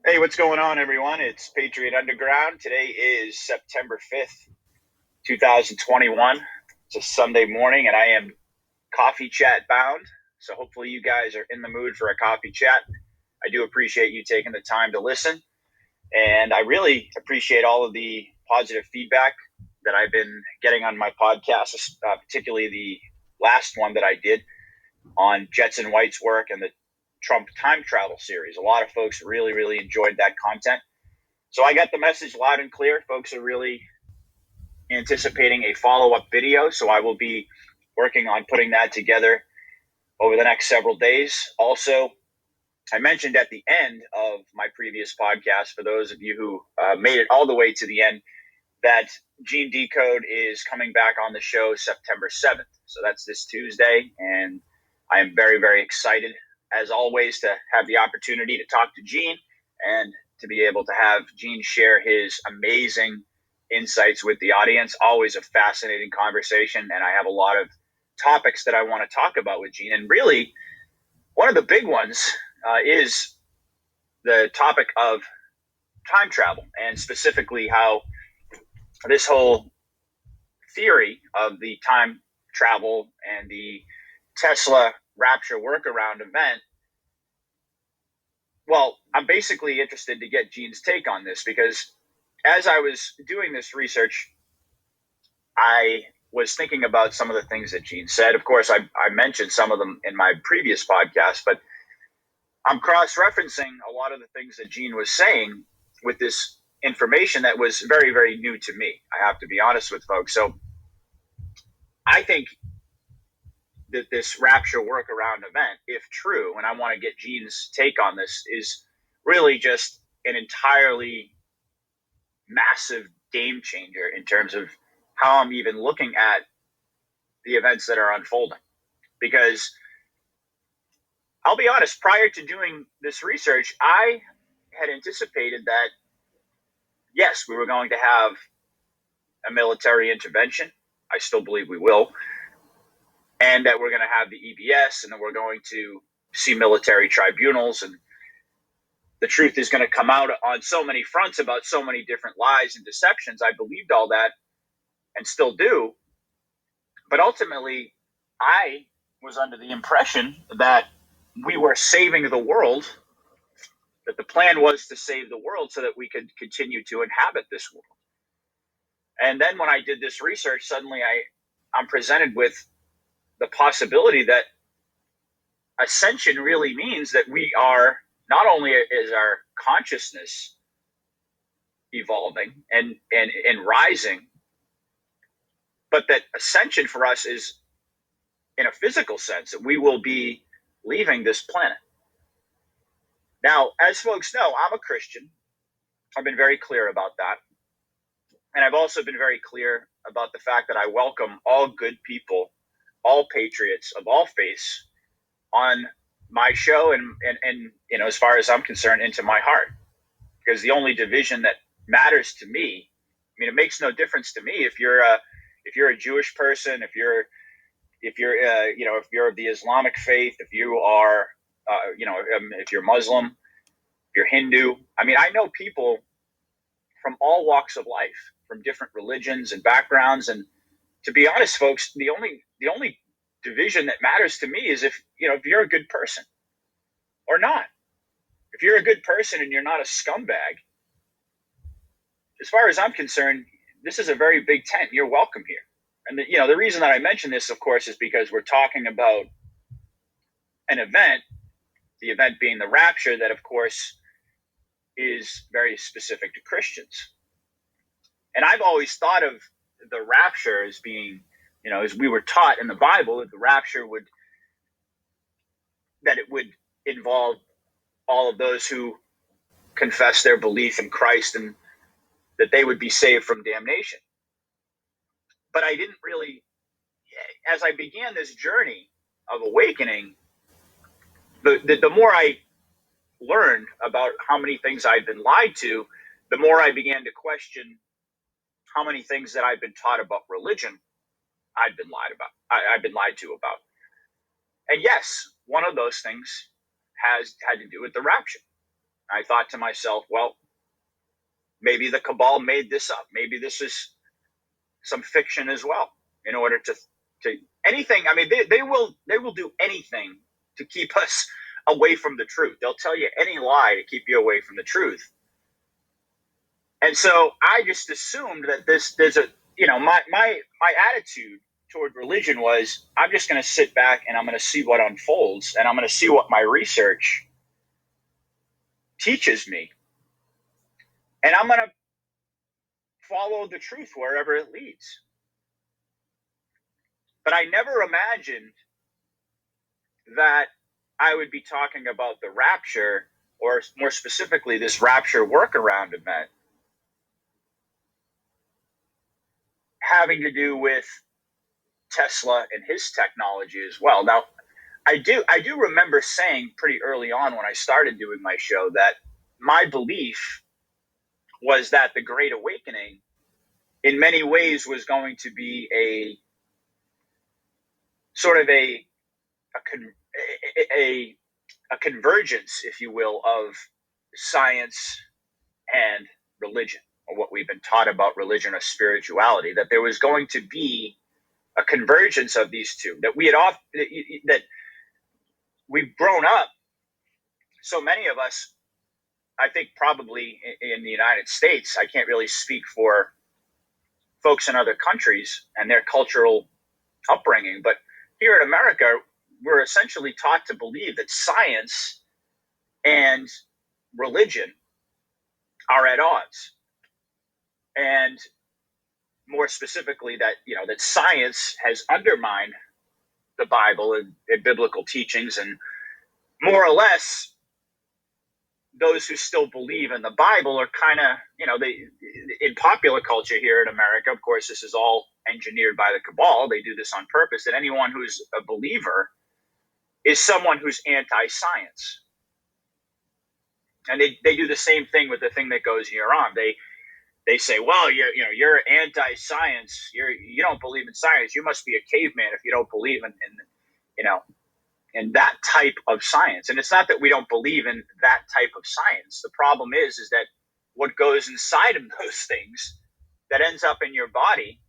Hey, what's going on, everyone? It's Patriot Underground. Today is September 5th, 2021. It's a Sunday morning, and I am coffee chat bound. So hopefully, you guys are in the mood for a coffee chat. I do appreciate you taking the time to listen, and I really appreciate all of the positive feedback that I've been getting on my podcast, particularly the last one that I did on Jets and White's work and the Trump time travel series. A lot of folks really, really enjoyed that content. So I got the message loud and clear. Folks are really anticipating a follow-up video. So I will be working on putting that together over the next several days. Also, I mentioned at the end of my previous podcast, for those of you who made it all the way to the end, that Gene Decode is coming back on the show September 7th. So that's this Tuesday. And I am very, very excited, as always, to have the opportunity to talk to Gene and to be able to have Gene share his amazing insights with the audience. Always a fascinating conversation. And I have a lot of topics that I want to talk about with Gene. And really, one of the big ones is the topic of time travel, and specifically how this whole theory of the time travel and the Tesla rapture workaround event. Well, I'm basically interested to get Gene's take on this, because as I was doing this research, I was thinking about some of the things that Gene said. Of course, I mentioned some of them in my previous podcast, but I'm cross-referencing a lot of the things that Gene was saying with this information that was very, very new to me. I have to be honest with folks. So I think that this rapture workaround event, if true, and I want to get Gene's take on this, is really just an entirely massive game changer in terms of how I'm even looking at the events that are unfolding. Because I'll be honest, prior to doing this research, I had anticipated that, yes, we were going to have a military intervention. I still believe we will. And that we're going to have the EBS, and that we're going to see military tribunals, and the truth is going to come out on so many fronts about so many different lies and deceptions. I believed all that and still do. But ultimately, I was under the impression that we were saving the world, that the plan was to save the world so that we could continue to inhabit this world. And then when I did this research, suddenly I'm presented with the possibility that ascension really means that we are, not only is our consciousness evolving and rising, but that ascension for us is in a physical sense, that we will be leaving this planet. Now, as folks know, I'm a Christian. I've been very clear about that. And I've also been very clear about the fact that I welcome all good people, all patriots of all faiths on my show, and as far as I'm concerned, into my heart. Because the only division that matters to me, I mean, it makes no difference to me if you're a Jewish person, if you're of the Islamic faith, if you are if you're Muslim, if you're Hindu. I mean, I know people from all walks of life, from different religions and backgrounds, and to be honest, folks, the only division that matters to me is if you're a good person or not. If you're a good person and you're not a scumbag, as far as I'm concerned, this is a very big tent. You're welcome here. And the reason that I mention this, of course, is because we're talking about an event, the event being the rapture, that, of course, is very specific to Christians. And I've always thought of the rapture as being, as we were taught in the Bible, that the rapture would involve all of those who confess their belief in Christ, and that they would be saved from damnation. But I didn't really, as I began this journey of awakening, the more I learned about how many things I'd been lied to, the more I began to question how many things that I'd been taught about religion I'd been lied to about. And yes, one of those things had to do with the rapture. I thought to myself, well, maybe the cabal made this up. Maybe this is some fiction as well in order to anything. I mean, they will do anything to keep us away from the truth. They'll tell you any lie to keep you away from the truth. And so I just assumed that there's a, my attitude toward religion was, I'm just going to sit back and I'm going to see what unfolds, and I'm going to see what my research teaches me, and I'm going to follow the truth wherever it leads. But I never imagined that I would be talking about the rapture, or more specifically, this rapture workaround event, having to do with Tesla and his technology as well. Now, I do remember saying pretty early on when I started doing my show that my belief was that the Great Awakening, in many ways, was going to be a sort of a convergence, if you will, of science and religion, or what we've been taught about religion or spirituality. That there was going to be a convergence of these two. That we've grown up. So many of us, I think, probably in the United States, I can't really speak for folks in other countries and their cultural upbringing, but here in America, we're essentially taught to believe that science and religion are at odds. And more specifically, that science has undermined the Bible and biblical teachings, and more or less, those who still believe in the Bible are kind of, they, in popular culture here in America, of course, this is all engineered by the cabal. They do this on purpose, that anyone who's a believer is someone who's anti-science. And they do the same thing with the thing that goes in your arm. They say, well, you're anti-science. You don't believe in science. You must be a caveman if you don't believe in that type of science. And it's not that we don't believe in that type of science. The problem is that what goes inside of those things that ends up in your body,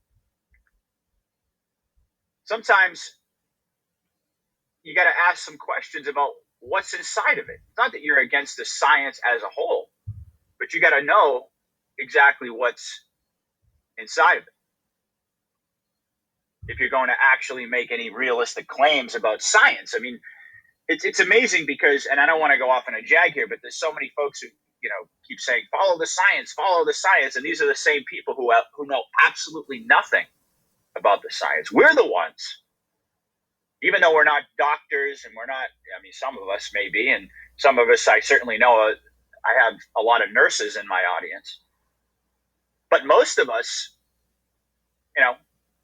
sometimes you got to ask some questions about what's inside of it. It's not that you're against the science as a whole, but you got to know exactly what's inside of it if you're going to actually make any realistic claims about science. I mean, it's amazing because, and I don't want to go off on a jag here, but there's so many folks who keep saying follow the science, and these are the same people who know absolutely nothing about the science. We're the ones, even though we're not doctors, and we're not. I mean, some of us may be, and some of us, I certainly know. I have a lot of nurses in my audience, but most of us,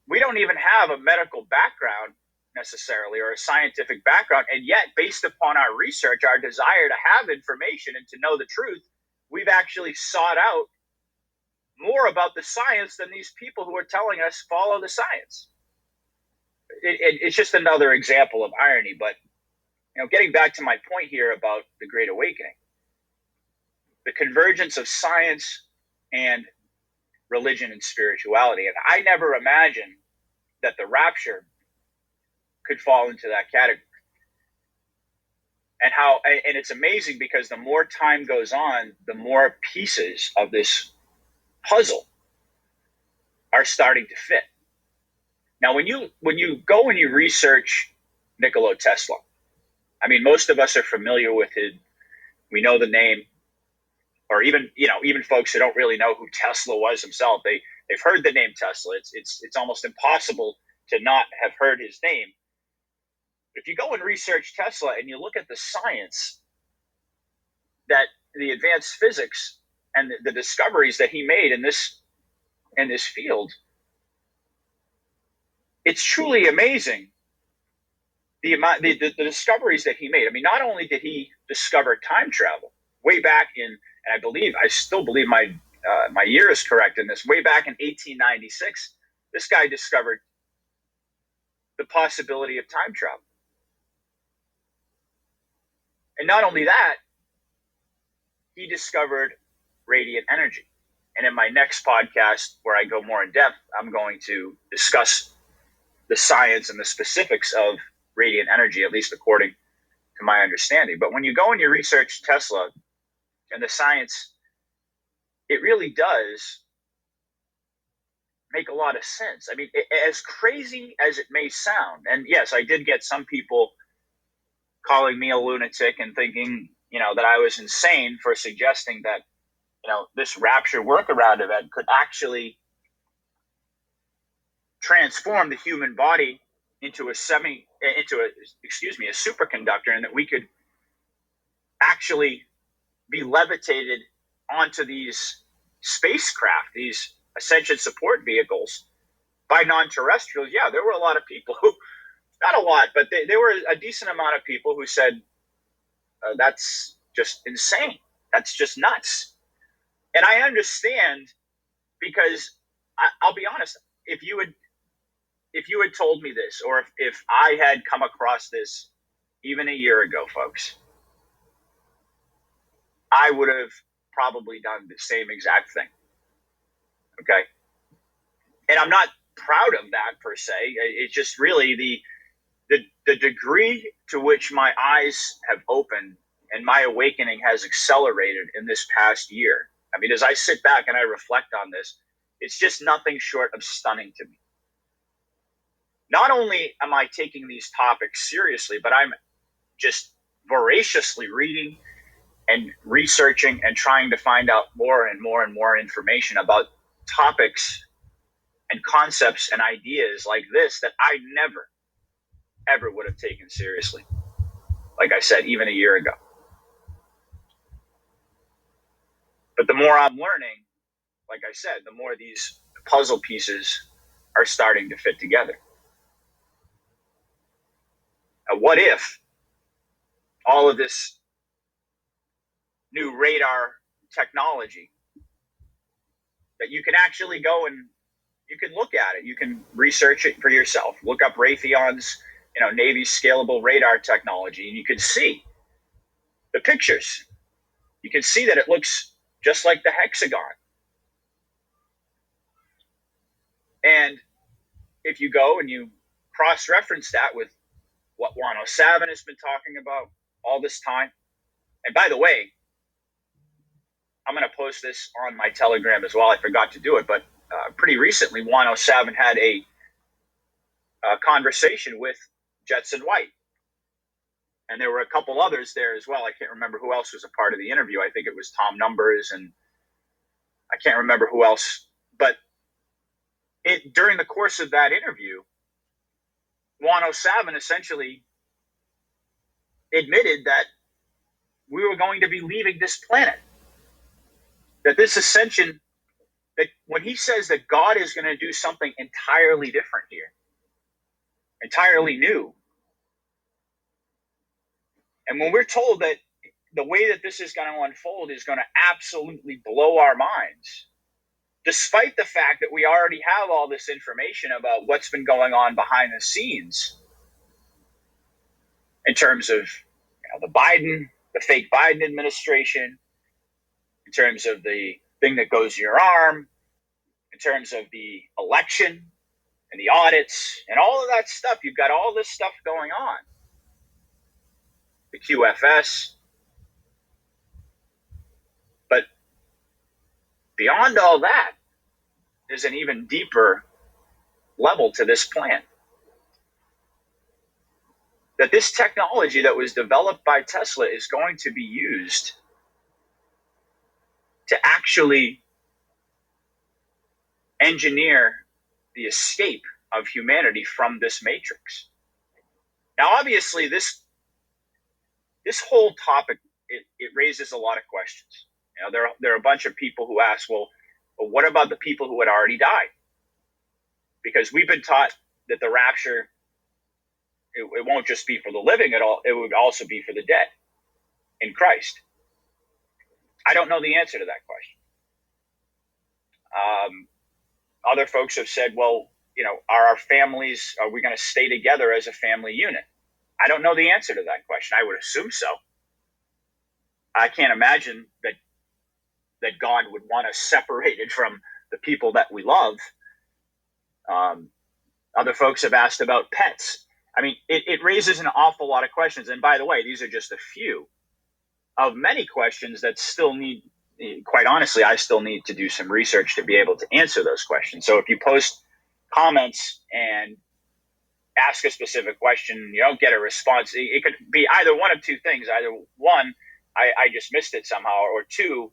we don't even have a medical background necessarily, or a scientific background, and yet, based upon our research, our desire to have information and to know the truth, we've actually sought out more about the science than these people who are telling us follow the science. It's just another example of irony. But getting back to my point here about the Great Awakening, the convergence of science and religion and spirituality, and I never imagined that the rapture could fall into that category. And it's amazing because the more time goes on, the more pieces of this puzzle are starting to fit. Now, when you go and you research Nikola Tesla, I mean, most of us are familiar with it. We know the name, or even folks who don't really know who Tesla was himself, they've heard the name Tesla. It's almost impossible to not have heard his name. If you go and research Tesla and you look at the science, that the advanced physics and the discoveries that he made in this field, it's truly amazing. The discoveries that he made. I mean, not only did he discover time travel way back and I still believe my year is correct in this, way back in 1896, this guy discovered the possibility of time travel. And not only that, he discovered radiant energy. And in my next podcast, where I go more in depth, I'm going to discuss the science and the specifics of radiant energy, at least according to my understanding. But when you go and you research Tesla and the science, it really does make a lot of sense. I mean, as crazy as it may sound, and yes, I did get some people calling me a lunatic and thinking, that I was insane for suggesting that, this rapture workaround event could actually transform the human body into a superconductor, and that we could actually be levitated onto these spacecraft, these ascension support vehicles by non-terrestrials. Yeah, there were a lot of people who, not a lot, but there were a decent amount of people who said, that's just insane. That's just nuts. And I understand, because I'll be honest, if you had told me this, or if I had come across this even a year ago, folks, I would have probably done the same exact thing. Okay. And I'm not proud of that per se. It's just really the degree to which my eyes have opened and my awakening has accelerated in this past year. I mean, as I sit back and I reflect on this, it's just nothing short of stunning to me. Not only am I taking these topics seriously, but I'm just voraciously reading and researching and trying to find out more and more and more information about topics and concepts and ideas like this that I never, ever would have taken seriously. Like I said, even a year ago. But the more I'm learning, like I said, the more these puzzle pieces are starting to fit together. Now, what if all of this new radar technology that you can actually go and you can look at it, you can research it for yourself, look up Raytheon's, Navy's scalable radar technology, and you can see the pictures. You can see that it looks just like the hexagon. And if you go and you cross-reference that with what Juan O'Savin has been talking about all this time, and by the way, I'm going to post this on my Telegram as well. I forgot to do it, but pretty recently, Juan O'Savin had a conversation with Jetson White. And there were a couple others there as well. I can't remember who else was a part of the interview. I think it was Tom Numbers, and I can't remember who else. But during the course of that interview, Juan O'Savin essentially admitted that we were going to be leaving this planet. That this ascension, that when he says that God is going to do something entirely different here, entirely new. And when we're told that the way that this is going to unfold is going to absolutely blow our minds, despite the fact that we already have all this information about what's been going on behind the scenes in terms of the fake Biden administration, in terms of the thing that goes in your arm, in terms of the election and the audits and all of that stuff. You've got all this stuff going on. The QFS. But beyond all that, there's an even deeper level to this plan. That this technology that was developed by Tesla is going to be used to actually engineer the escape of humanity from this matrix. Now, obviously, this whole topic, it raises a lot of questions. There are a bunch of people who ask, well, what about the people who had already died? Because we've been taught that the rapture, it won't just be for the living at all, it would also be for the dead in Christ. I don't know the answer to that question. Other folks have said, well, are our families, are we going to stay together as a family unit? I don't know the answer to that question. I would assume so. I can't imagine that God would want us separated from the people that we love. Other folks have asked about pets. I mean, it raises an awful lot of questions. And by the way, these are just a few of many questions that still need, quite honestly, I still need to do some research to be able to answer those questions. So if you post comments and ask a specific question, you don't get a response, it could be either one of two things. Either one, I just missed it somehow, or two,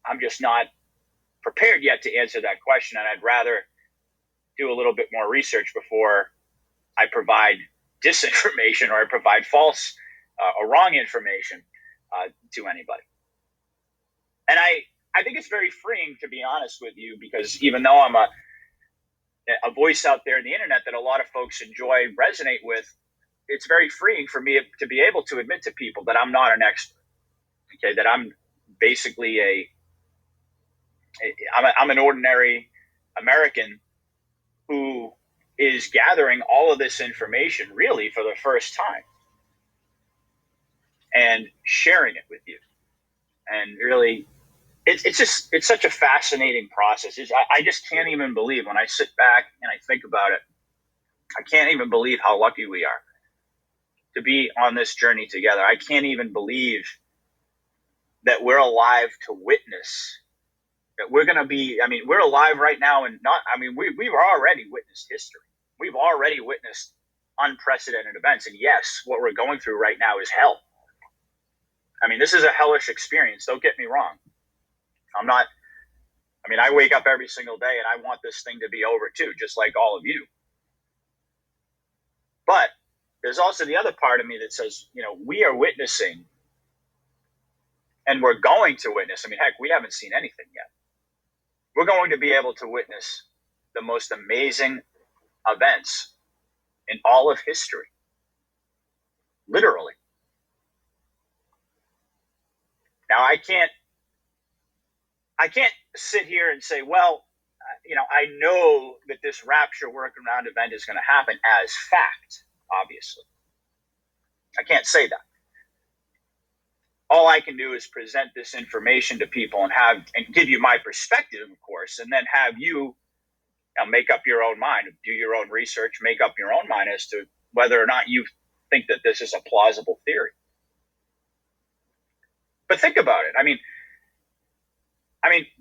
I'm just not prepared yet to answer that question. And I'd rather do a little bit more research before I provide disinformation or I provide false or wrong information to anybody. And I think it's very freeing, to be honest with you, because even though I'm a voice out there in the internet that a lot of folks enjoy, resonate with, it's very freeing for me to be able to admit to people that I'm not an expert. Okay, that I'm basically I'm an ordinary American who is gathering all of this information really for the first time and sharing it with you. And really, it's such a fascinating process. I just can't even believe, when I sit back and I think about it, I can't even believe how lucky we are to be on this journey together. I can't even believe that we're alive to witness that we're going to be. I mean, we're alive right now, and we've already witnessed history. We've already witnessed unprecedented events. And yes, what we're going through right now is hell. I mean, this is a hellish experience. Don't get me wrong. I wake up every single day and I want this thing to be over too, just like all of you. But there's also the other part of me that says, we are witnessing, and we're going to witness. I mean, heck, we haven't seen anything yet. We're going to be able to witness the most amazing events in all of history. Literally. Now, I can't sit here and say, well, I know that this rapture workaround event is going to happen as fact, obviously. I can't say that. All I can do is present this information to people and give you my perspective, of course, and then have you make up your own mind, do your own research, make up your own mind as to whether or not you think that this is a plausible theory. But think about it. I mean,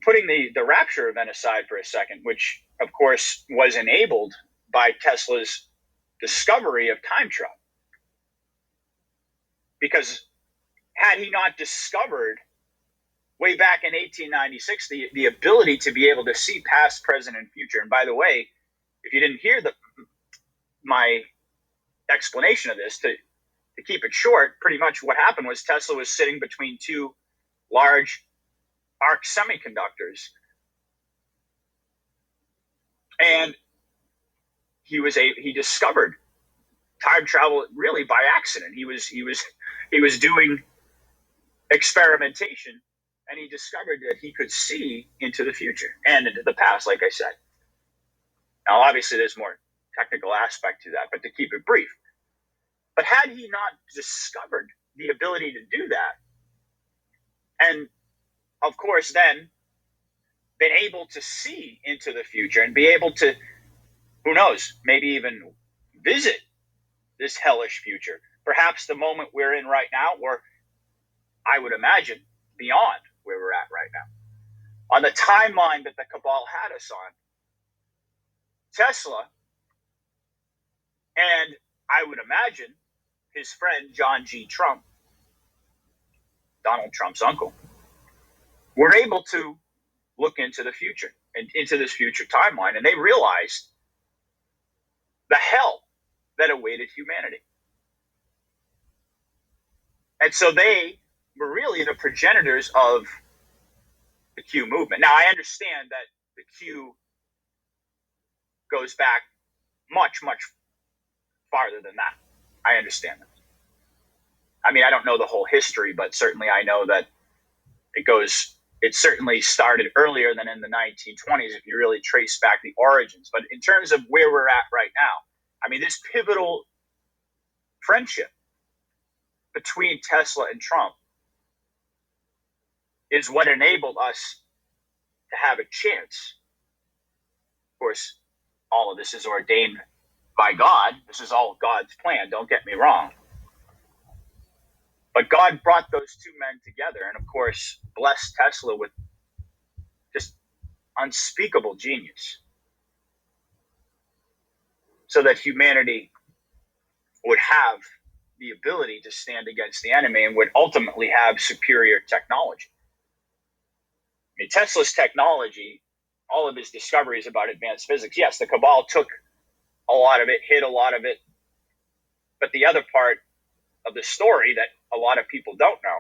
putting the rapture event aside for a second, which of course was enabled by Tesla's discovery of time travel. Because had he not discovered way back in 1896 the ability to be able to see past, present, and future. And by the way, if you didn't hear my explanation of this, to keep it short, pretty much what happened was Tesla was sitting between two large arc semiconductors, and he discovered time travel really by accident. He was doing experimentation, and he discovered that he could see into the future and into the past, like I said. Now, obviously, there's more technical aspect to that, but to keep it brief. But had he not discovered the ability to do that, and of course then been able to see into the future and be able to, who knows, maybe even visit this hellish future, perhaps the moment we're in right now, or I would imagine beyond where we're at right now, on the timeline that the cabal had us on, Tesla, and I would imagine his friend John G. Trump, Donald Trump's uncle, were able to look into the future and into this future timeline, and they realized the hell that awaited humanity. And so they were really the progenitors of the Q movement. Now, I understand that the Q goes back much, much farther than that. I understand that. I mean, I don't know the whole history, but certainly I know that it certainly started earlier than in the 1920s if you really trace back the origins. But in terms of where we're at right now, I mean, this pivotal friendship between Tesla and Trump is what enabled us to have a chance. Of course, all of this is ordained by God. This is all God's plan, don't get me wrong. But God brought those two men together and, of course, blessed Tesla with just unspeakable genius so that humanity would have the ability to stand against the enemy and would ultimately have superior technology. I mean, Tesla's technology, all of his discoveries about advanced physics, yes, the cabal took a lot of it, hid a lot of it. But the other part of the story that a lot of people don't know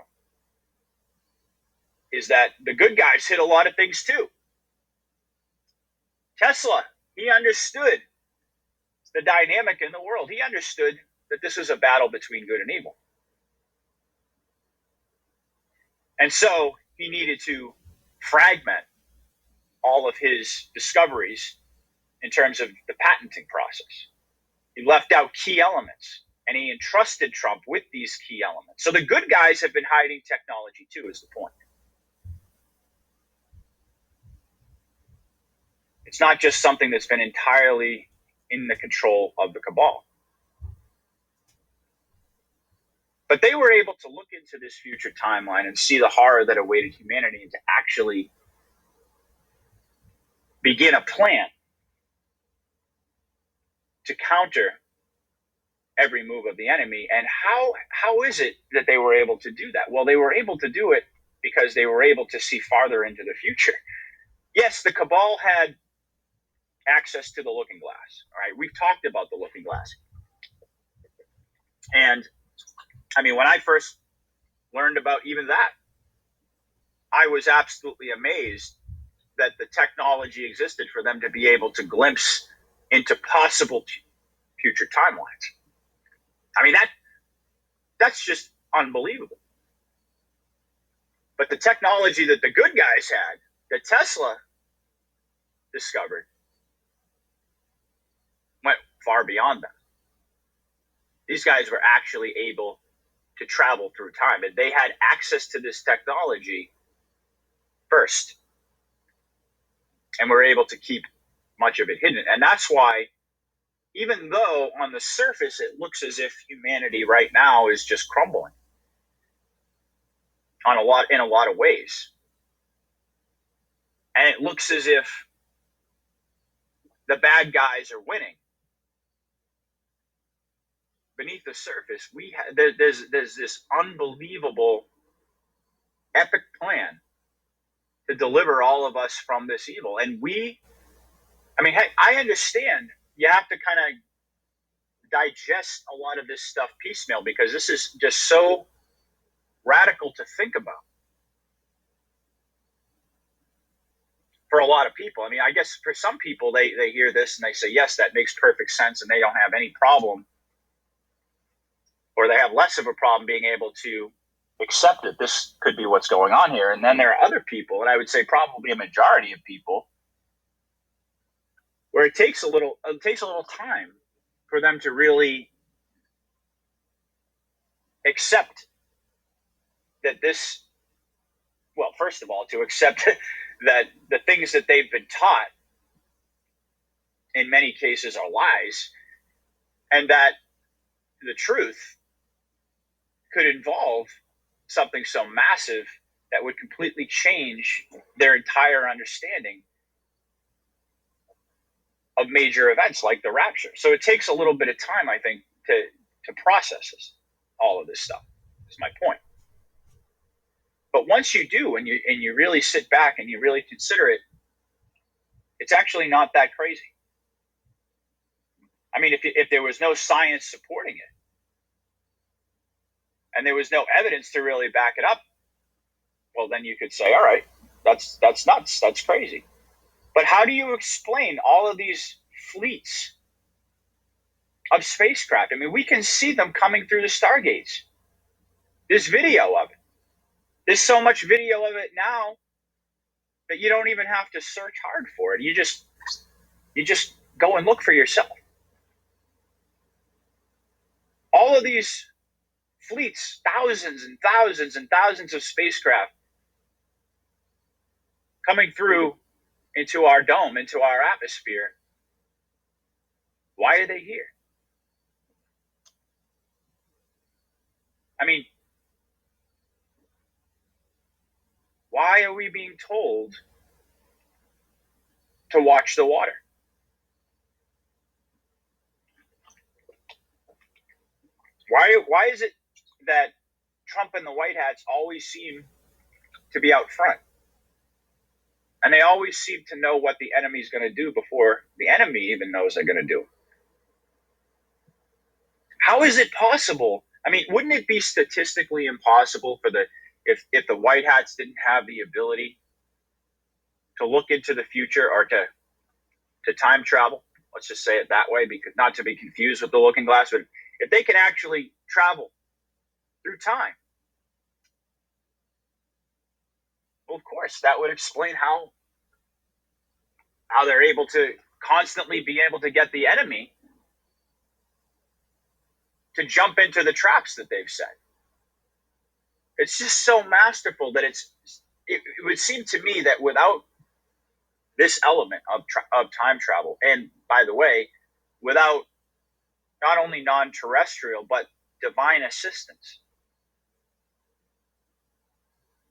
is that the good guys hid a lot of things too. Tesla, he understood the dynamic in the world. He understood that this was a battle between good and evil. And so he needed to fragment all of his discoveries in terms of the patenting process. He left out key elements and he entrusted Trump with these key elements. So the good guys have been hiding technology too, is the point. It's not just something that's been entirely in the control of the cabal. But they were able to look into this future timeline and see the horror that awaited humanity and to actually begin a plan to counter every move of the enemy. And how is it that they were able to do that? Well, they were able to do it because they were able to see farther into the future. Yes, the cabal had access to the looking glass. All right, we've talked about the looking glass. And I mean, when I first learned about even that, I was absolutely amazed that the technology existed for them to be able to glimpse into possible future timelines. I mean, that's just unbelievable. But the technology that the good guys had, that Tesla discovered, went far beyond that. These guys were actually able to travel through time, and they had access to this technology first, and were able to keep much of it hidden. And that's why, even though on the surface it looks as if humanity right now is just crumbling in a lot of ways, and it looks as if the bad guys are winning, beneath the surface, there's this unbelievable, epic plan to deliver all of us from this evil. And I understand you have to kind of digest a lot of this stuff piecemeal because this is just so radical to think about for a lot of people. I mean, I guess for some people, they hear this and they say, yes, that makes perfect sense, and they don't have any problem, or they have less of a problem being able to accept that this could be what's going on here. And then there are other people, and I would say probably a majority of people, where it takes a little time for them to really accept that this, well, first of all, to accept that the things that they've been taught in many cases are lies, and that the truth could involve something so massive that would completely change their entire understanding of major events like the rapture. So it takes a little bit of time, I think, to process all of this stuff. Is my point. But once you do, and you really sit back and you really consider it, it's actually not that crazy. I mean, if there was no science supporting it, and there was no evidence to really back it up, well, then you could say, all right, that's nuts, that's crazy. But how do you explain all of these fleets of spacecraft? I mean, we can see them coming through the stargates. There's video of it. There's so much video of it now that you don't even have to search hard for it. You just go and look for yourself. All of these fleets, thousands and thousands and thousands of spacecraft coming through into our dome, into our atmosphere. Why are they here? I mean, why are we being told to watch the water? Why is it that Trump and the White Hats always seem to be out front? And they always seem to know what the enemy's going to do before the enemy even knows they're going to do. How is it possible? I mean, wouldn't it be statistically impossible for if the White Hats didn't have the ability to look into the future or to time travel? Let's just say it that way, because not to be confused with the looking glass, but if they can actually travel through time, well, of course, that would explain how they're able to constantly be able to get the enemy to jump into the traps that they've set. It's just so masterful that it would seem to me that without this element of time travel, and by the way, without not only non-terrestrial but divine assistance,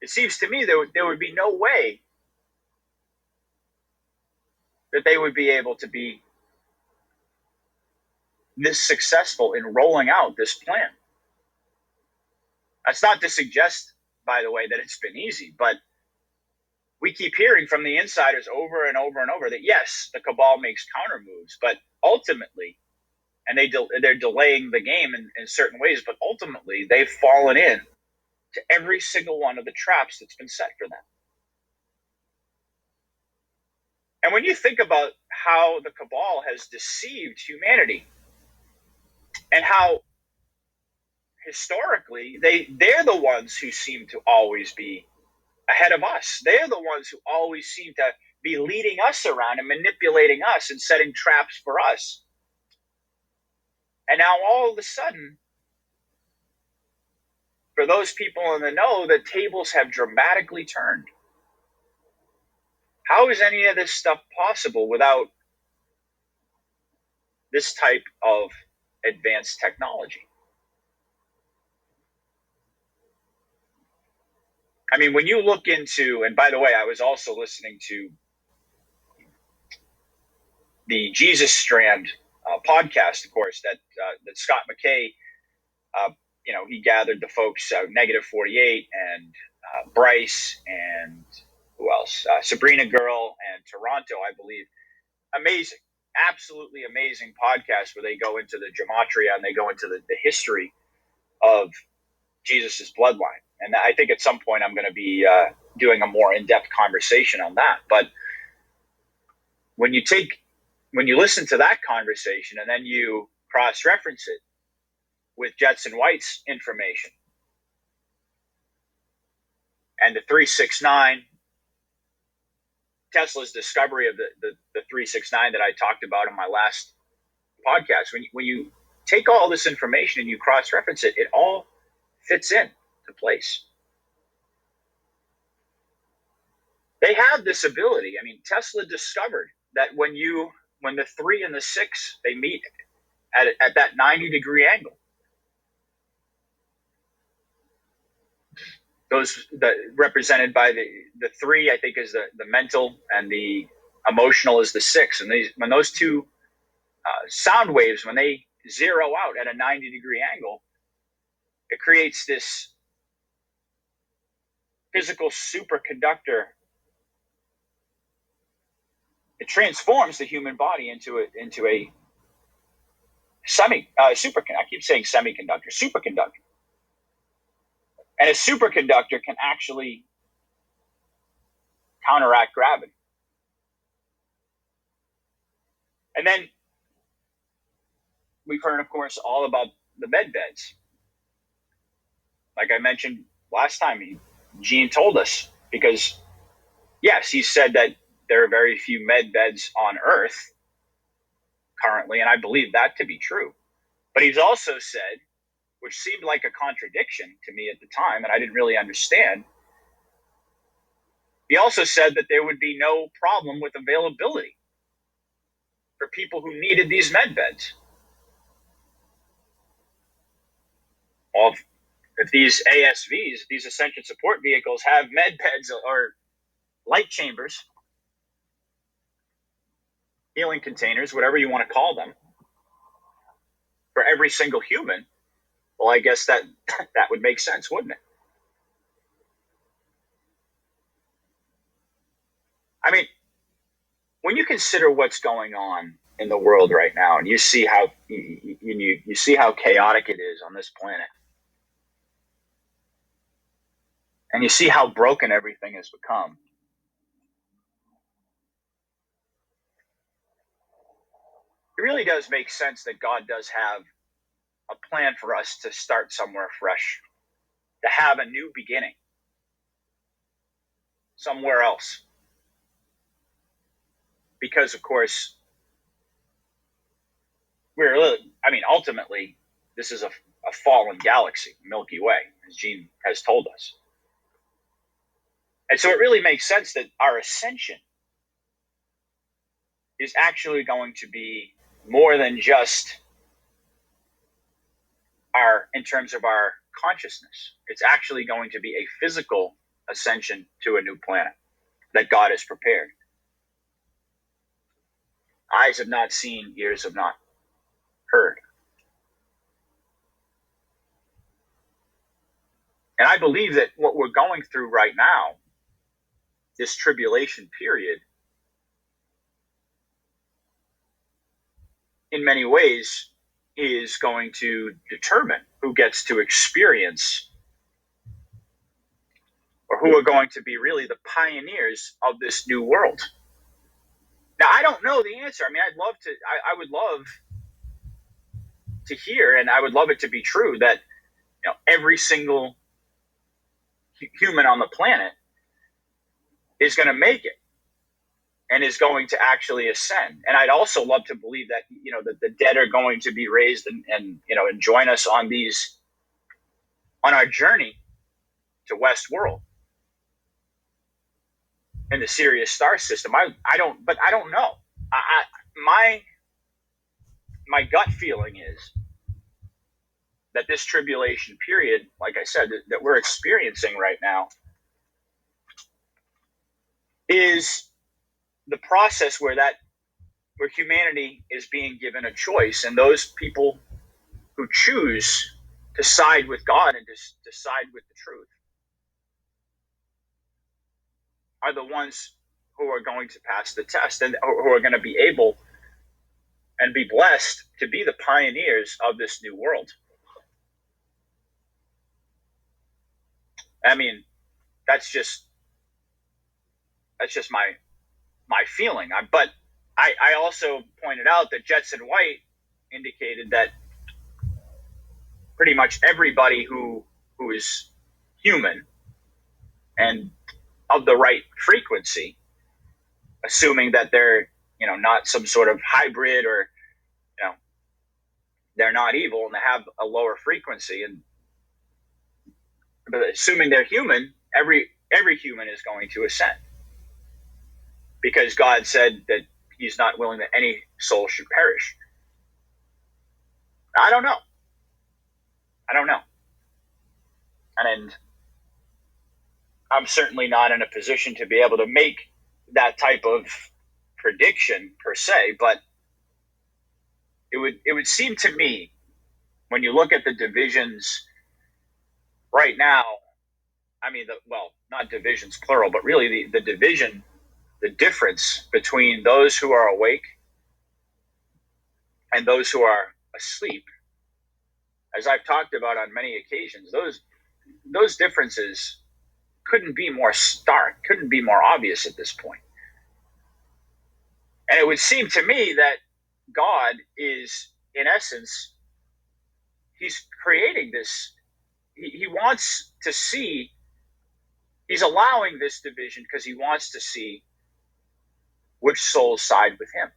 it seems to me there would be no way that they would be able to be this successful in rolling out this plan. That's not to suggest, by the way, that it's been easy, but we keep hearing from the insiders over and over and over that yes, the cabal makes counter moves, but ultimately, and they're delaying the game in certain ways, but ultimately they've fallen in to every single one of the traps that's been set for them. And when you think about how the cabal has deceived humanity and how historically they're the ones who seem to always be ahead of us. They're the ones who always seem to be leading us around and manipulating us and setting traps for us. And now all of a sudden, for those people in the know, the tables have dramatically turned. How is any of this stuff possible without this type of advanced technology? I mean, when you look into, and by the way, I was also listening to the Jesus Strand podcast, of course, that Scott McKay, he gathered the folks, Negative 48 and Bryce and who else? Sabrina Girl and Toronto, I believe. Amazing, absolutely amazing podcast where they go into the gematria and they go into the history of Jesus's bloodline. And I think at some point I'm going to be doing a more in-depth conversation on that. But when you listen to that conversation and then you cross-reference it with Jetson White's information and the 369, Tesla's discovery of the 369 that I talked about in my last podcast, when you take all this information and you cross-reference it, it all fits in to place. They have this ability. I mean, Tesla discovered that when the 3 and the 6, they meet at that 90-degree angle, those represented by the 3, I think, is the mental, and the emotional is the 6. And when those two sound waves, when they zero out at a 90-degree angle, it creates this physical superconductor. It transforms the human body into a superconductor. I keep saying semiconductor, superconductor. And a superconductor can actually counteract gravity. And then we've heard, of course, all about the med beds. Like I mentioned last time, Gene told us, because, yes, he said that there are very few med beds on Earth currently, and I believe that to be true. But he's also said, which seemed like a contradiction to me at the time, and I didn't really understand, He also said that there would be no problem with availability for people who needed these med beds. Well, if these ASVs, these Ascension Support Vehicles, have med beds or light chambers, healing containers, whatever you want to call them, for every single human, well, I guess that would make sense, wouldn't it? I mean, when you consider what's going on in the world right now, and you see how you see how chaotic it is on this planet, and you see how broken everything has become, it really does make sense that God does have a plan for us to start somewhere fresh, to have a new beginning somewhere else. Because, of course, ultimately, this is a fallen galaxy, Milky Way, as Gene has told us. And so it really makes sense that our ascension is actually going to be more than just in terms of our consciousness. It's actually going to be a physical ascension to a new planet that God has prepared. Eyes have not seen, ears have not heard. And I believe that what we're going through right now, this tribulation period, in many ways, is going to determine who gets to experience, or who are going to be really the pioneers of this new world. Now, I don't know the answer. I mean, I would love to hear, and I would love it to be true, that every single human on the planet is going to make it and is going to actually ascend. And I'd also love to believe that that the dead are going to be raised and join us on our journey to West World in the Sirius star system. I don't know. My gut feeling is that this tribulation period, like I said, that we're experiencing right now, is the process where humanity is being given a choice, and those people who choose to side with God and to side with the truth are the ones who are going to pass the test and who are going to be able and be blessed to be the pioneers of this new world. I mean, that's just my feeling. But I also pointed out that Jetson White indicated that pretty much everybody who is human and of the right frequency, assuming that they're not some sort of hybrid, or they're not evil and they have a lower frequency, but assuming they're human, every human is going to ascend, because God said that He's not willing that any soul should perish. I don't know. And I'm certainly not in a position to be able to make that type of prediction per se, but it would seem to me, when you look at the divisions right now, I mean, not divisions plural, but really the division, the difference between those who are awake and those who are asleep, as I've talked about on many occasions, those differences couldn't be more stark, couldn't be more obvious at this point. And it would seem to me that God is, in essence, He's creating this. He wants to see, He's allowing this division because He wants to see which souls side with Him,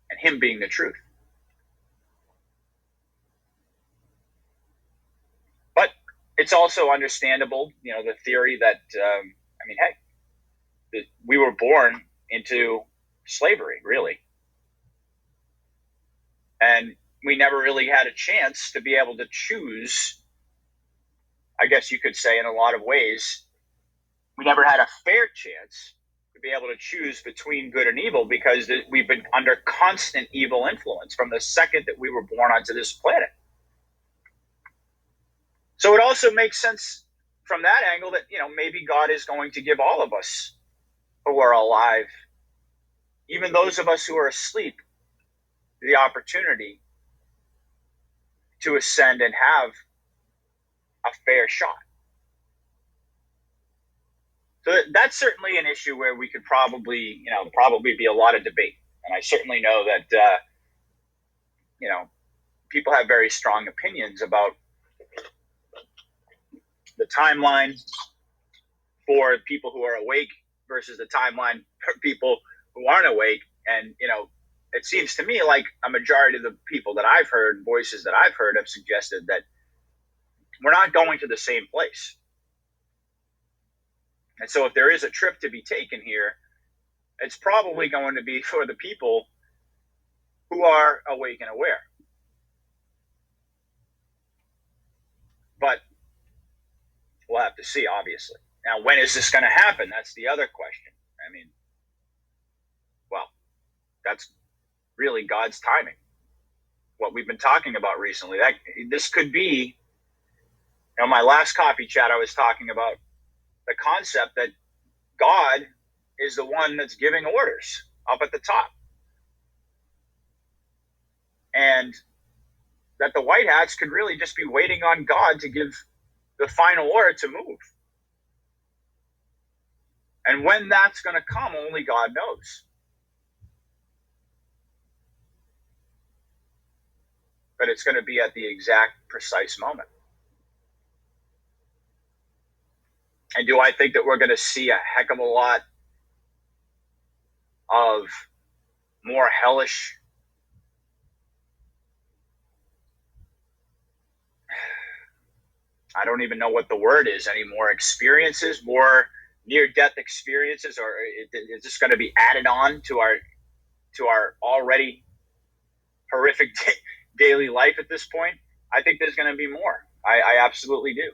and Him being the truth. But it's also understandable, the theory that, hey, we were born into slavery, really. And we never really had a chance to be able to choose, I guess you could say, in a lot of ways. We never had a fair chance to be able to choose between good and evil because we've been under constant evil influence from the second that we were born onto this planet. So it also makes sense from that angle that, maybe God is going to give all of us who are alive, even those of us who are asleep, the opportunity to ascend and have a fair shot. So that's certainly an issue where we could probably be a lot of debate. And I certainly know that, people have very strong opinions about the timeline for people who are awake versus the timeline for people who aren't awake. And, it seems to me like a majority of the people that I've heard, voices that I've heard, have suggested that we're not going to the same place. And so if there is a trip to be taken here, it's probably going to be for the people who are awake and aware. But we'll have to see, obviously. Now, when is this going to happen? That's the other question. I mean, well, that's really God's timing. What we've been talking about recently, that this could be, my last coffee chat, I was talking about the concept that God is the one that's giving orders up at the top. And that the White Hats could really just be waiting on God to give the final order to move. And when that's going to come, only God knows. But it's going to be at the exact precise moment. And do I think that we're going to see a heck of a lot of more hellish, I don't even know what the word is anymore, experiences, more near-death experiences, or is this going to be added on to our already horrific daily life at this point? I think there's going to be more. I absolutely do.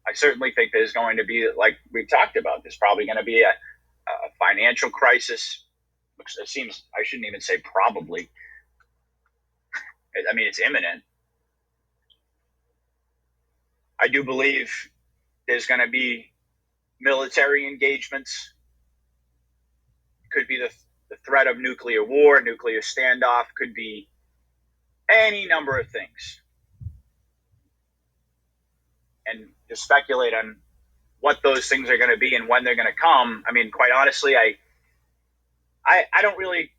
I certainly think there's going to be, like we talked about, there's probably going to be a financial crisis. It seems, I shouldn't even say probably. I mean, it's imminent. I do believe there's going to be military engagements. Could be the threat of nuclear war, nuclear standoff, could be any number of things. And to speculate on what those things are going to be and when they're going to come, I mean, quite honestly, I don't really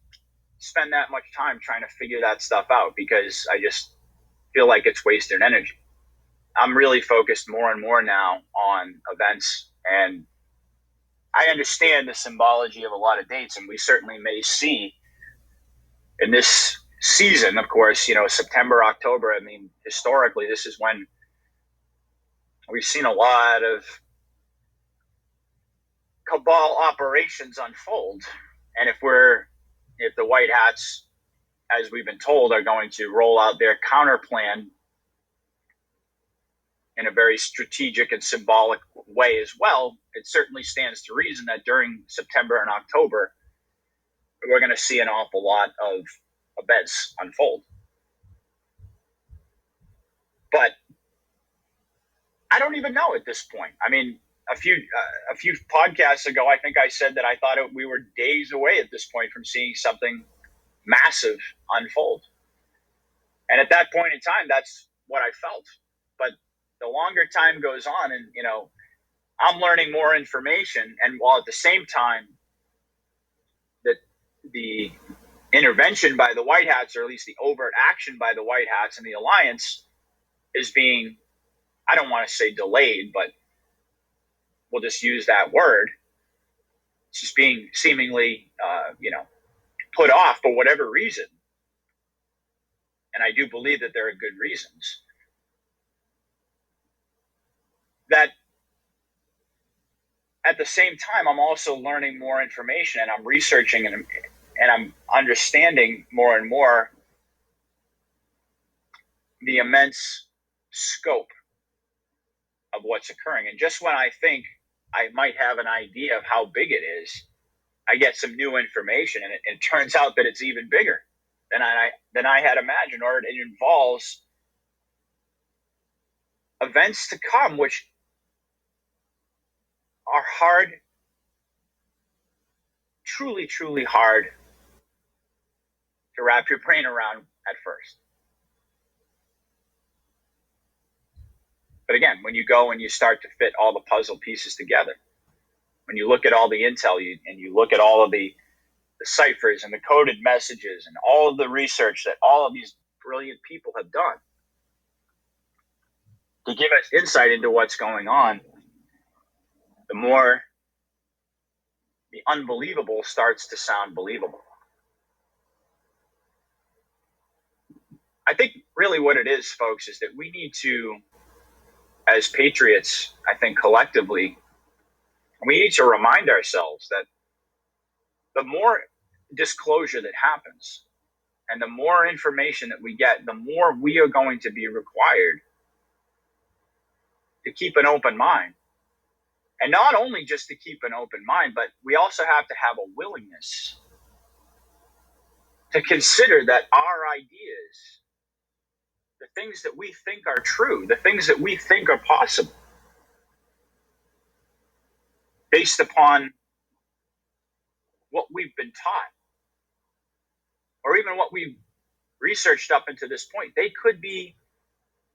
spend that much time trying to figure that stuff out because I just feel like it's wasted energy. I'm really focused more and more now on events, and I understand the symbology of a lot of dates, and we certainly may see in this season, of course, September, October. I mean, historically, this is when we've seen a lot of cabal operations unfold. And if the White Hats, as we've been told, are going to roll out their counter plan in a very strategic and symbolic way as well, it certainly stands to reason that during September and October, we're going to see an awful lot of events unfold. But I don't even know at this point. I mean, a few podcasts ago, I think I said that I thought we were days away at this point from seeing something massive unfold. And at that point in time, that's what I felt. But the longer time goes on, and I'm learning more information, and while at the same time that the intervention by the White Hats, or at least the overt action by the White Hats and the alliance, is being, I don't want to say delayed, but we'll just use that word. It's just being seemingly, put off for whatever reason. And I do believe that there are good reasons. that at the same time, I'm also learning more information, and I'm researching, and I'm understanding more and more the immense scope of what's occurring. And just when I think I might have an idea of how big it is, I get some new information, and it turns out that it's even bigger than I had imagined, or it involves events to come which are hard, truly, truly hard to wrap your brain around at first. But again, when you go and you start to fit all the puzzle pieces together, when you look at all the intel and you look at all of the ciphers and the coded messages and all of the research that all of these brilliant people have done to give us insight into what's going on, the more the unbelievable starts to sound believable. I think really what it is, folks, is that we need to, as patriots, I think collectively, we need to remind ourselves that the more disclosure that happens and the more information that we get, the more we are going to be required to keep an open mind. And not only just to keep an open mind, but we also have to have a willingness to consider that our ideas, the things that we think are true, the things that we think are possible, based upon what we've been taught, or even what we've researched up until this point, they could be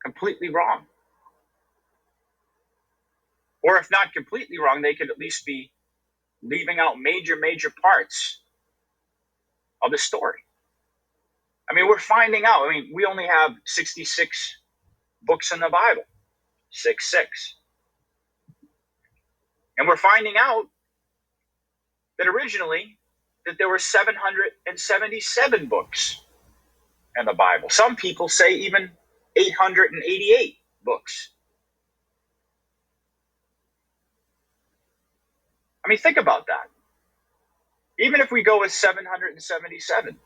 completely wrong. Or if not completely wrong, they could at least be leaving out major parts of the story. I mean, we're finding out. I mean, we only have 66 books in the Bible, 66. And we're finding out that originally that there were 777 books in the Bible. Some people say even 888 books. I mean, think about that. Even if we go with 777,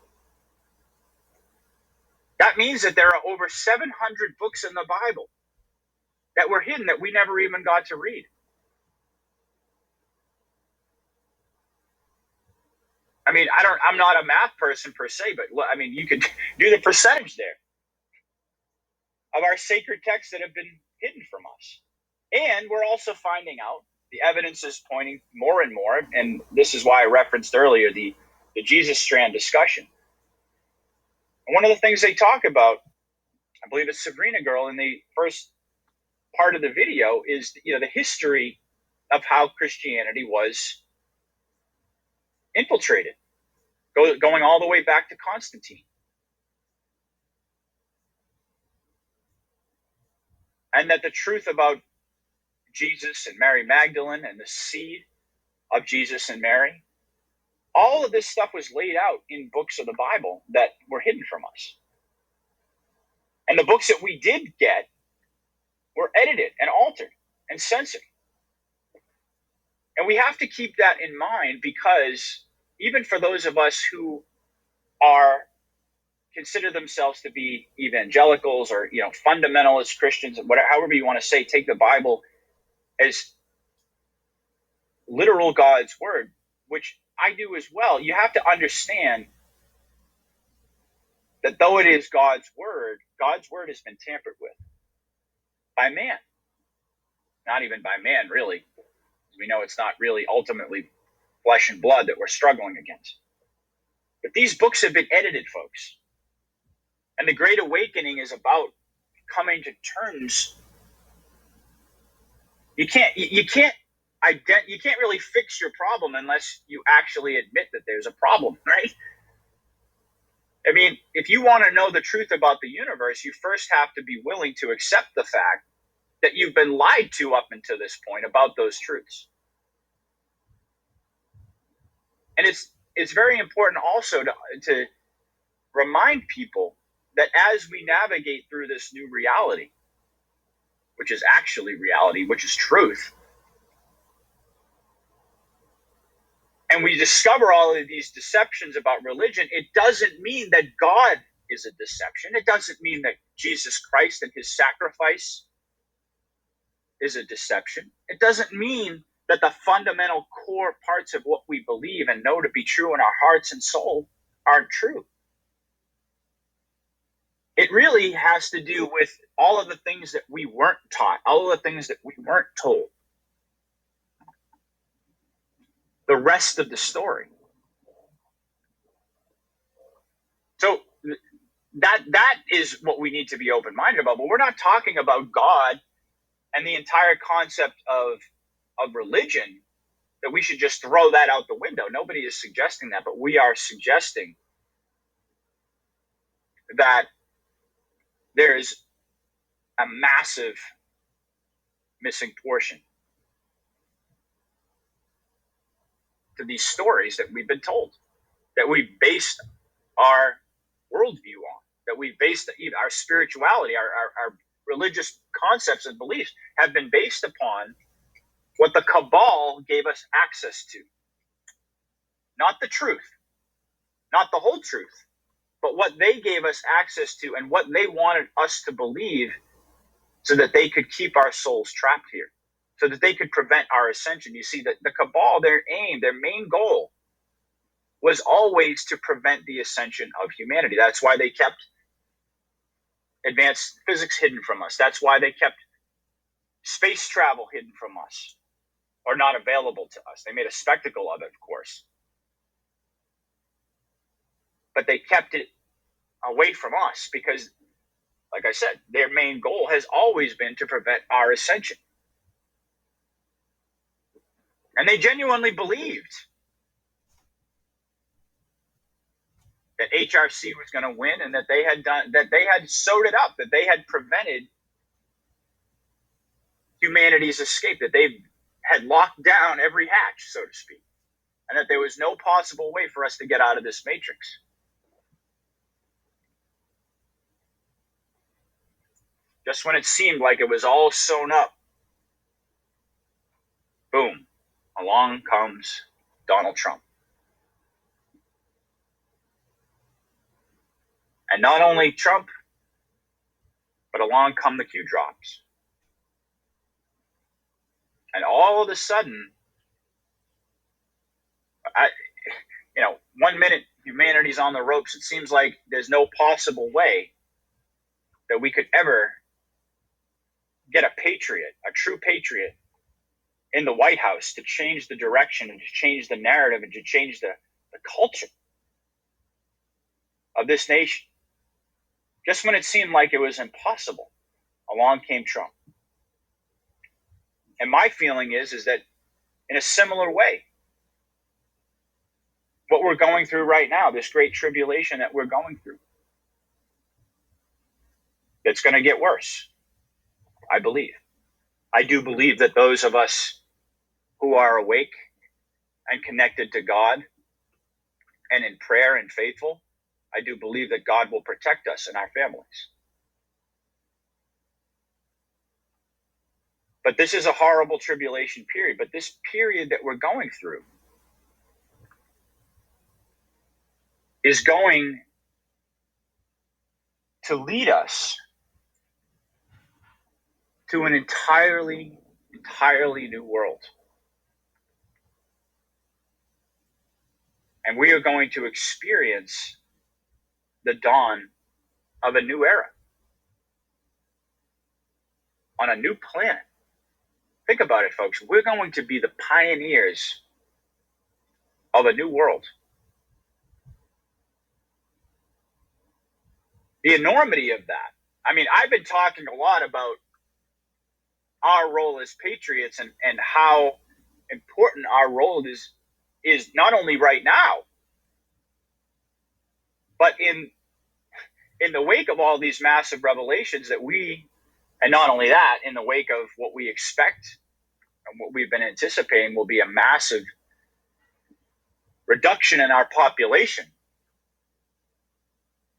that means that there are over 700 books in the Bible that were hidden that we never even got to read. I mean, I'm not a math person per se, but I mean, you could do the percentage there of our sacred texts that have been hidden from us. And we're also finding out the evidence is pointing more and more, and this is why I referenced earlier the Jesus strand discussion. And one of the things they talk about, I believe it's Sabrina Girl in the first part of the video, is the history of how Christianity was infiltrated, going all the way back to Constantine. And that the truth about Jesus and Mary Magdalene and the seed of Jesus and Mary, all of this stuff was laid out in books of the Bible that were hidden from us. And the books that we did get were edited and altered and censored. And we have to keep that in mind, because even for those of us who consider themselves to be evangelicals or fundamentalist Christians, whatever, however you want to say, take the Bible as literal God's word, which I do as well. You have to understand that though it is God's word has been tampered with by man. Not even by man, really. We know it's not really ultimately flesh and blood that we're struggling against. But these books have been edited, folks. And the Great Awakening is about coming to terms. You can't really fix your problem unless you actually admit that there's a problem, right? I mean, if you want to know the truth about the universe, you first have to be willing to accept the fact that you've been lied to up until this point about those truths. And it's very important also to remind people that as we navigate through this new reality, which is actually reality, which is truth, and we discover all of these deceptions about religion, it doesn't mean that God is a deception. It doesn't mean that Jesus Christ and his sacrifice is a deception. It doesn't mean that the fundamental core parts of what we believe and know to be true in our hearts and soul aren't true. It really has to do with all of the things that we weren't taught, all of the things that we weren't told. The rest of the story. So that is what we need to be open-minded about. But we're not talking about God and the entire concept of religion, that we should just throw that out the window. Nobody is suggesting that, but we are suggesting that there's a massive missing portion to these stories that we've been told, that we based our worldview on, that we based our spirituality, our religious concepts and beliefs have been based upon what the cabal gave us access to. Not the truth, not the whole truth, but what they gave us access to and what they wanted us to believe so that they could keep our souls trapped here, so that they could prevent our ascension. You see, that the cabal, their aim, their main goal was always to prevent the ascension of humanity. That's why they kept advanced physics hidden from us. That's why they kept space travel hidden from us, or not available to us. They made a spectacle of it, of course. But they kept it away from us because, like I said, their main goal has always been to prevent our ascension. And they genuinely believed that HRC was going to win, and that they had sewed it up, that they had prevented humanity's escape, that they had locked down every hatch, so to speak, and that there was no possible way for us to get out of this matrix. Just when it seemed like it was all sewn up, boom, along comes Donald Trump. And not only Trump, but along come the Q drops. And all of a sudden, 1 minute humanity's on the ropes. It seems like there's no possible way that we could ever get a patriot, a true patriot, in the White House to change the direction and to change the narrative and to change the culture of this nation. Just when it seemed like it was impossible, along came Trump. And my feeling is that in a similar way, what we're going through right now, this great tribulation that we're going through, it's going to get worse, I believe. I do believe that those of us who are awake and connected to God and in prayer and faithful, I do believe that God will protect us and our families. But this is a horrible tribulation period. But this period that we're going through is going to lead us to an entirely new world. And we are going to experience the dawn of a new era on a new planet. Think about it, folks. We're going to be the pioneers of a new world. The enormity of that. I mean, I've been talking a lot about our role as patriots and how important our role is not only right now, but in the wake of all these massive revelations that and not only that, in the wake of what we expect and what we've been anticipating will be a massive reduction in our population.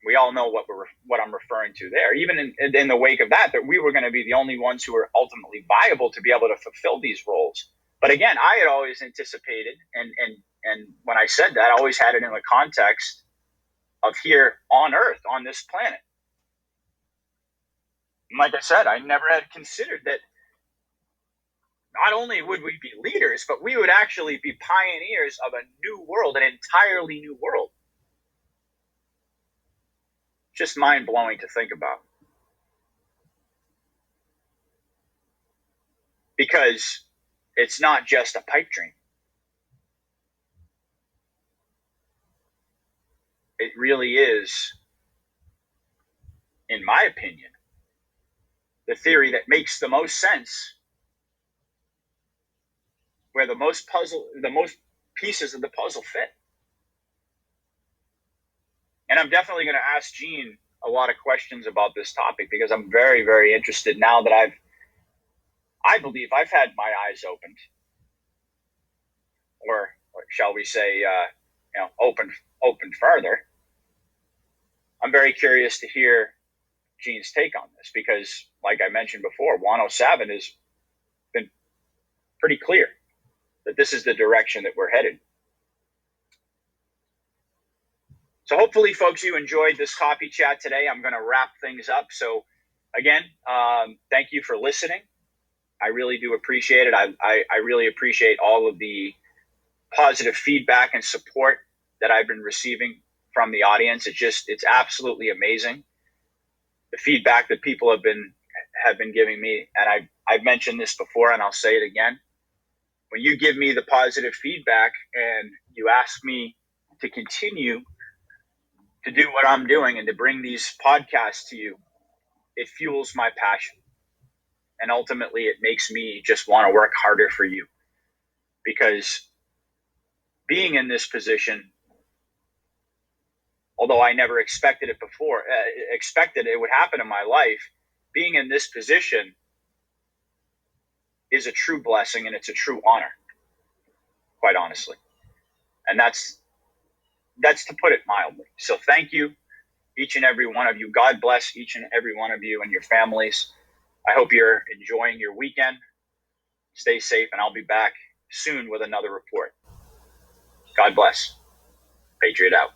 We all know what I'm referring to there. Even in the wake of that we were going to be the only ones who were ultimately viable to be able to fulfill these roles. But again, I had always anticipated, and when I said that, I always had it in the context of here on Earth, on this planet. And like I said, I never had considered that not only would we be leaders, but we would actually be pioneers of a new world, an entirely new world. Just mind blowing to think about. Because it's not just a pipe dream. It really is, in my opinion, the theory that makes the most sense, where the most pieces of the puzzle fit. And I'm definitely going to ask Gene a lot of questions about this topic because I'm very, very interested now that I believe I've had my eyes opened, or shall we say, opened further. I'm very curious to hear Gene's take on this because, like I mentioned before, 107 has been pretty clear that this is the direction that we're headed. So hopefully, folks, you enjoyed this coffee chat today. I'm going to wrap things up. So again, thank you for listening. I really do appreciate it. I really appreciate all of the positive feedback and support that I've been receiving from the audience. It's absolutely amazing. The feedback that people have been giving me, and I've mentioned this before, and I'll say it again. When you give me the positive feedback and you ask me to continue to do what I'm doing and to bring these podcasts to you, it fuels my passion. And ultimately, it makes me just want to work harder for you. Because being in this position, although I never expected it before, expected it would happen in my life, being in this position is a true blessing and it's a true honor, quite honestly. And that's to put it mildly. So thank you, each and every one of you. God bless each and every one of you and your families. I hope you're enjoying your weekend. Stay safe, and I'll be back soon with another report. God bless. Patriot out.